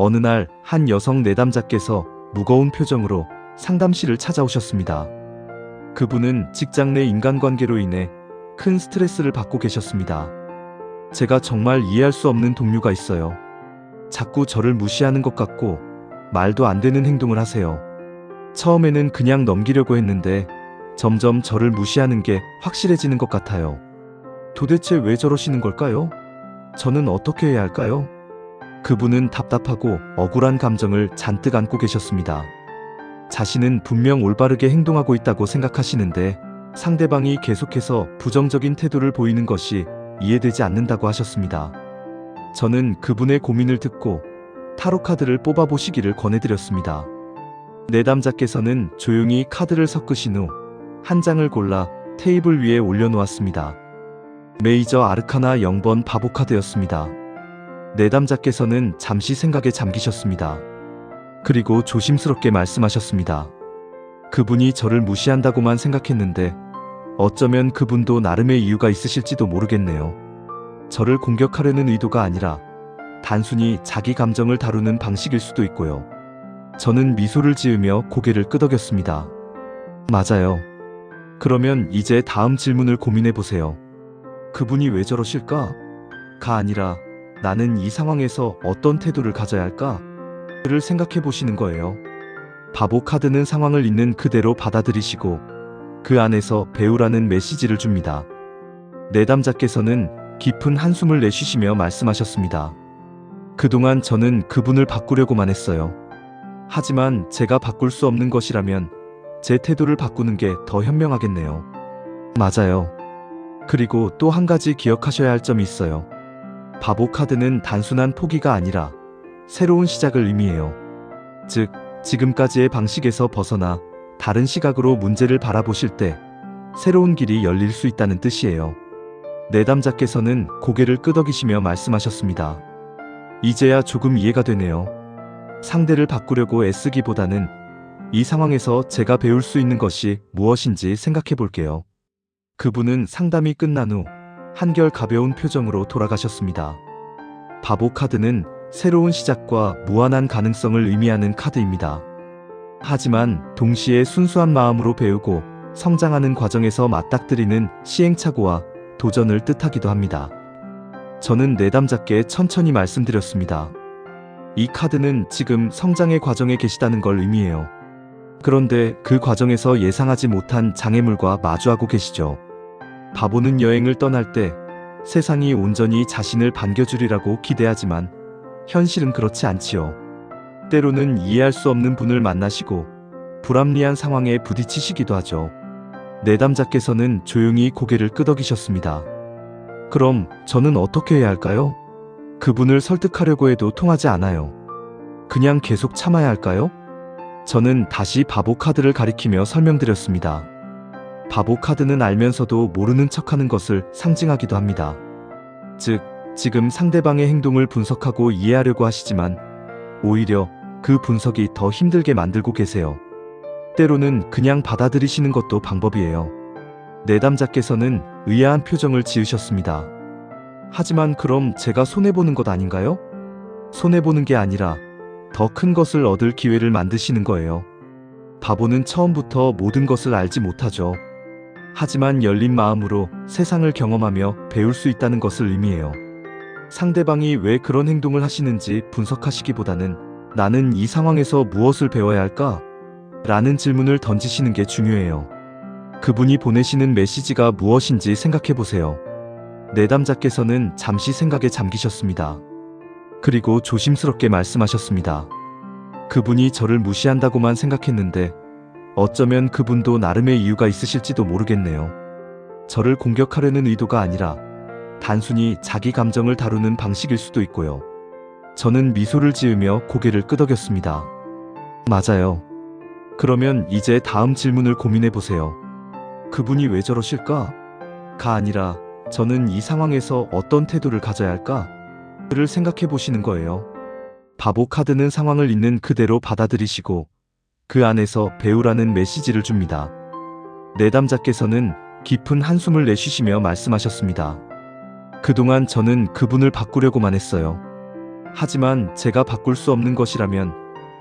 어느 날 한 여성 내담자께서 무거운 표정으로 상담실을 찾아오셨습니다. 그분은 직장 내 인간관계로 인해 큰 스트레스를 받고 계셨습니다. 제가 정말 이해할 수 없는 동료가 있어요. 자꾸 저를 무시하는 것 같고 말도 안 되는 행동을 하세요. 처음에는 그냥 넘기려고 했는데 점점 저를 무시하는 게 확실해지는 것 같아요. 도대체 왜 저러시는 걸까요? 저는 어떻게 해야 할까요? 그분은 답답하고 억울한 감정을 잔뜩 안고 계셨습니다. 자신은 분명 올바르게 행동하고 있다고 생각하시는데 상대방이 계속해서 부정적인 태도를 보이는 것이 이해되지 않는다고 하셨습니다. 저는 그분의 고민을 듣고 타로 카드를 뽑아보시기를 권해드렸습니다. 내담자께서는 조용히 카드를 섞으신 후 한 장을 골라 테이블 위에 올려놓았습니다. 메이저 아르카나 0번 바보 카드였습니다. 내담자께서는 잠시 생각에 잠기셨습니다. 그리고 조심스럽게 말씀하셨습니다. 그분이 저를 무시한다고만 생각했는데 어쩌면 그분도 나름의 이유가 있으실지도 모르겠네요. 저를 공격하려는 의도가 아니라 단순히 자기 감정을 다루는 방식일 수도 있고요. 저는 미소를 지으며 고개를 끄덕였습니다. 맞아요. 그러면 이제 다음 질문을 고민해 보세요. 그분이 왜 저러실까? 가 아니라 나는 이 상황에서 어떤 태도를 가져야 할까? 를 생각해 보시는 거예요. 바보 카드는 상황을 있는 그대로 받아들이시고 그 안에서 배우라는 메시지를 줍니다. 내담자께서는 깊은 한숨을 내쉬시며 말씀하셨습니다. 그동안 저는 그분을 바꾸려고만 했어요. 하지만 제가 바꿀 수 없는 것이라면 제 태도를 바꾸는 게 더 현명하겠네요. 맞아요. 그리고 또 한 가지 기억하셔야 할 점이 있어요. 바보 카드는 단순한 포기가 아니라 새로운 시작을 의미해요. 즉, 지금까지의 방식에서 벗어나 다른 시각으로 문제를 바라보실 때 새로운 길이 열릴 수 있다는 뜻이에요. 내담자께서는 고개를 끄덕이시며 말씀하셨습니다. 이제야 조금 이해가 되네요. 상대를 바꾸려고 애쓰기보다는 이 상황에서 제가 배울 수 있는 것이 무엇인지 생각해 볼게요. 그분은 상담이 끝난 후 한결 가벼운 표정으로 돌아가셨습니다. 바보 카드는 새로운 시작과 무한한 가능성을 의미하는 카드입니다. 하지만 동시에 순수한 마음으로 배우고 성장하는 과정에서 맞닥뜨리는 시행착오와 도전을 뜻하기도 합니다. 저는 내담자께 천천히 말씀드렸습니다. 이 카드는 지금 성장의 과정에 계시다는 걸 의미해요. 그런데 그 과정에서 예상하지 못한 장애물과 마주하고 계시죠. 바보는 여행을 떠날 때 세상이 온전히 자신을 반겨주리라고 기대하지만 현실은 그렇지 않지요. 때로는 이해할 수 없는 분을 만나시고 불합리한 상황에 부딪히시기도 하죠. 내담자께서는 조용히 고개를 끄덕이셨습니다. 그럼 저는 어떻게 해야 할까요? 그분을 설득하려고 해도 통하지 않아요. 그냥 계속 참아야 할까요? 저는 다시 바보 카드를 가리키며 설명드렸습니다. 바보 카드는 알면서도 모르는 척하는 것을 상징하기도 합니다. 즉, 지금 상대방의 행동을 분석하고 이해하려고 하시지만 오히려 그 분석이 더 힘들게 만들고 계세요. 때로는 그냥 받아들이시는 것도 방법이에요. 내담자께서는 의아한 표정을 지으셨습니다. 하지만 그럼 제가 손해보는 것 아닌가요? 손해보는 게 아니라 더 큰 것을 얻을 기회를 만드시는 거예요. 바보는 처음부터 모든 것을 알지 못하죠. 하지만 열린 마음으로 세상을 경험하며 배울 수 있다는 것을 의미해요. 상대방이 왜 그런 행동을 하시는지 분석하시기보다는 나는 이 상황에서 무엇을 배워야 할까? 라는 질문을 던지시는 게 중요해요. 그분이 보내시는 메시지가 무엇인지 생각해 보세요. 내담자께서는 잠시 생각에 잠기셨습니다. 그리고 조심스럽게 말씀하셨습니다. 그분이 저를 무시한다고만 생각했는데 어쩌면 그분도 나름의 이유가 있으실지도 모르겠네요. 저를 공격하려는 의도가 아니라 단순히 자기 감정을 다루는 방식일 수도 있고요. 저는 미소를 지으며 고개를 끄덕였습니다. 맞아요. 그러면 이제 다음 질문을 고민해 보세요. 그분이 왜 저러실까? 가 아니라 저는 이 상황에서 어떤 태도를 가져야 할까? 를 생각해 보시는 거예요. 바보 카드는 상황을 있는 그대로 받아들이시고 그 안에서 배우라는 메시지를 줍니다. 내담자께서는 깊은 한숨을 내쉬시며 말씀하셨습니다. 그동안 저는 그분을 바꾸려고만 했어요. 하지만 제가 바꿀 수 없는 것이라면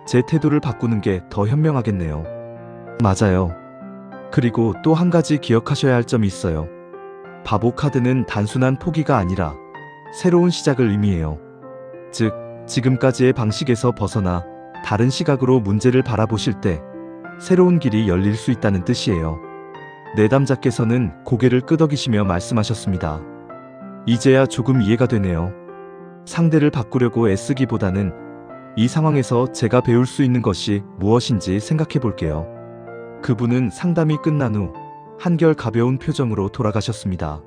제 태도를 바꾸는 게 더 현명하겠네요. 맞아요. 그리고 또 한 가지 기억하셔야 할 점이 있어요. 바보 카드는 단순한 포기가 아니라 새로운 시작을 의미해요. 즉, 지금까지의 방식에서 벗어나 다른 시각으로 문제를 바라보실 때 새로운 길이 열릴 수 있다는 뜻이에요. 내담자께서는 고개를 끄덕이시며 말씀하셨습니다. 이제야 조금 이해가 되네요. 상대를 바꾸려고 애쓰기보다는 이 상황에서 제가 배울 수 있는 것이 무엇인지 생각해 볼게요. 그분은 상담이 끝난 후 한결 가벼운 표정으로 돌아가셨습니다.